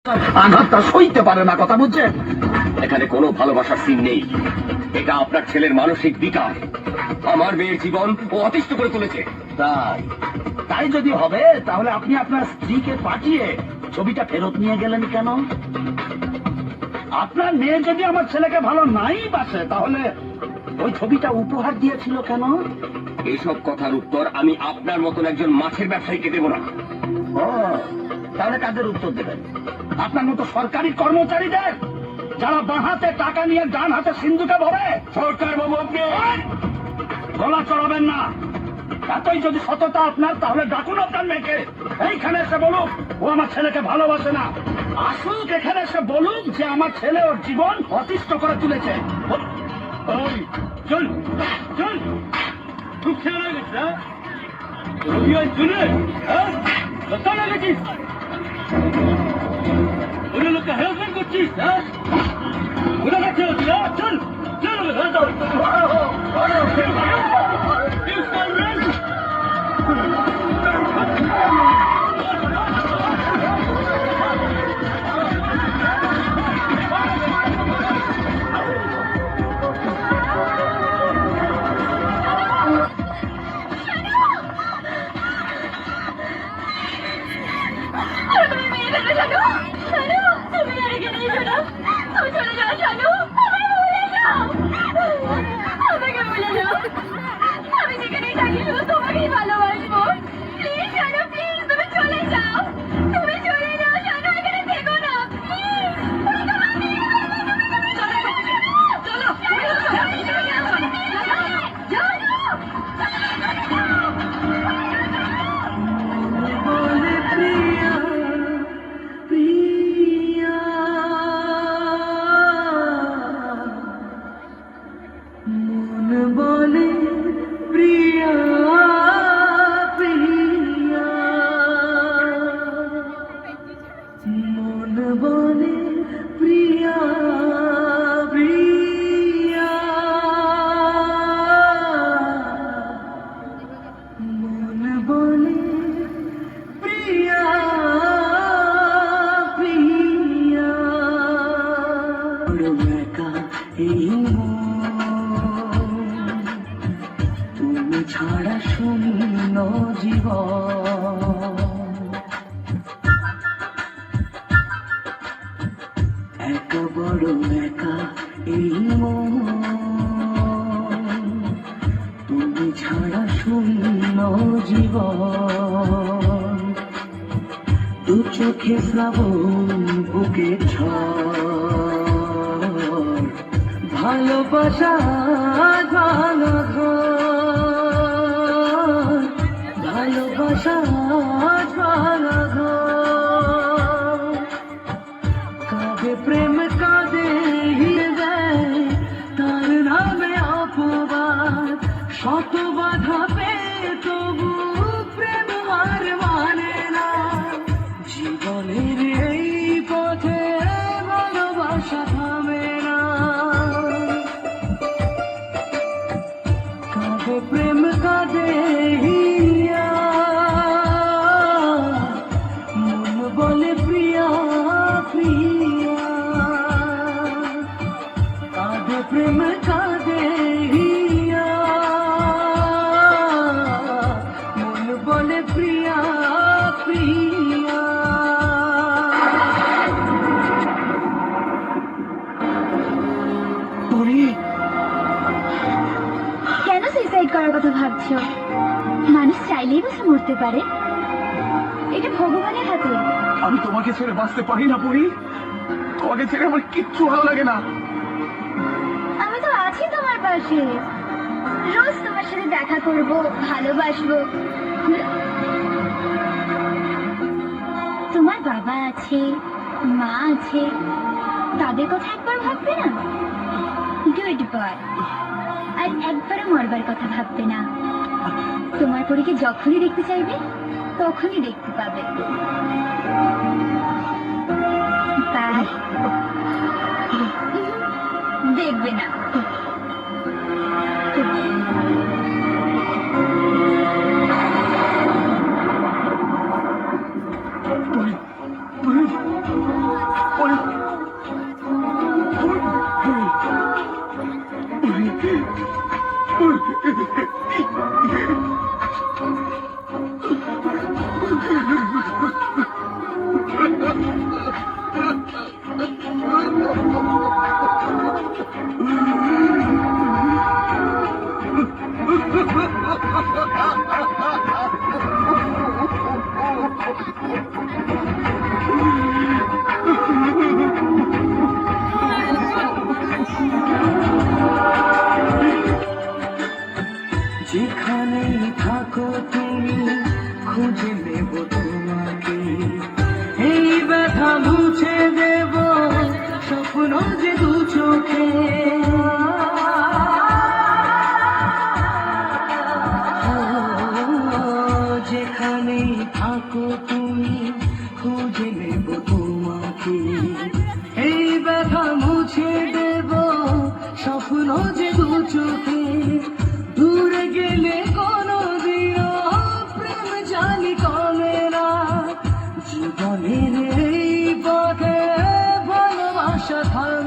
আঘাতটা সইতে পারে না, কথা বুঝছেন? এখানে কোনো ভালোবাসার সিন নেই। এটা আপনার ছেলের মানসিক বিকার। আমার মেয়ের জীবন ও অতিষ্ঠ করে তুলেছে। তাই তাই যদি হবে তাহলে আপনি আপনার স্ত্রীকে পাঠিয়ে ছবিটা ফেরত নিয়ে গেলেন কেন? আপনার মেয়ে যদি আমার ছেলেকে ভালো নাই বাসে তাহলে ওই ছবিটা উপহার দিয়েছিল কেন? এইসব কথার উত্তর আমি আপনার মতন একজন মাছের ব্যবসায়ীকে দেব না। ও, তাহলে কাদের উত্তর দেবেন? আপনার মতো সরকারি কর্মচারীদের, যারা বাঁ হাতে টাকা নিয়ে ডান হাতে সিন্ধুকে ভরে? সরকার বাবু, আপনি গলা চড়াবেন না। এতই যদি সততা আপনার, তাহলে ডাকুন আপনার মেয়েকে, এইখানে এসে বলুক ও আমার ছেলেকে ভালোবাসে না। আসুক এখানে এসে বলুক যে আমার ছেলে ওর জীবন অতিষ্ঠ করে তুলেছে। ওই, চল চল, খুব খেয়াল গেছে। শুনে গেছিস ওরা লোককে হেল্পমেন্ট করছিস, হ্যাঁ? ওরা গেছে, চল আমি যেখানেই থাকি শুধু তোমাকেই ভালোবাসবো। প্লিজ শানু, প্লিজ তুমি চলে যাও। তুমি চলে যাও শানু, এখানে থেকো না প্লিজ। তুমি ছাড়া শূন্য জীবন, একা বড় একা এই মন, তুমি ছাড়া শূন্য জীবন। দু চোখে শ্রাবণ, বুকে ঝড়, ভালোবাসা ভালো ঘর, ভালোবাসা ভালো ঘর। কাঁদে প্রেম কাঁদে হৃদয়, তার নামে অপবাদ। শত বাধা পেয়ে তবু প্রেম হার মানে না। জীবনের এই পথে ভালোবাসা থামে না। কাঁদে প্রেম কাঁদে হিয়া, মন বলে প্রিয়া প্রিয়া। কাঁদে প্রেম কাঁদে হিয়া, মন বলে প্রিয়া প্রিয়া। কেন সুইসাইড করার কথা ভাবছো? মানুষ চাইলেই বসে মরতে পারে, এটা ভগবানের হাতে। আমি তোমাকে ছেড়ে বাঁচতে পারি না পরি, তোমাকে ছেড়ে আমার কিচ্ছু ভালো লাগে না। আমি তো আছি তোমার পাশে, রোজ তোমার সাথে দেখা করব, ভালোবাসবো। তোমার বাবা আছে, মা আছে, তাদের কথা একবার ভাববে না? Good boy. আর একবারও মরবার কথা ভাববে না। তোমার পরীকে যখনই দেখতে চাইবে তখনই দেখতে পাবে। তাই দেখবে না। যেখানেই থাকো তুমি খুঁজে নেব তোমাকে, এই ব্যথা মুছে দেব স্বপ্ন যে দু চোখে। যেখানেই থাকো তুমি খুঁজে নেব তোমাকে, এই ব্যথা মুছে দেব স্বপ্ন যে দু চোখে। দূরে গেলে কোনদিনও প্রেম জানি কমে না, জীবনের এই পথে ভালোবাসা থাকে।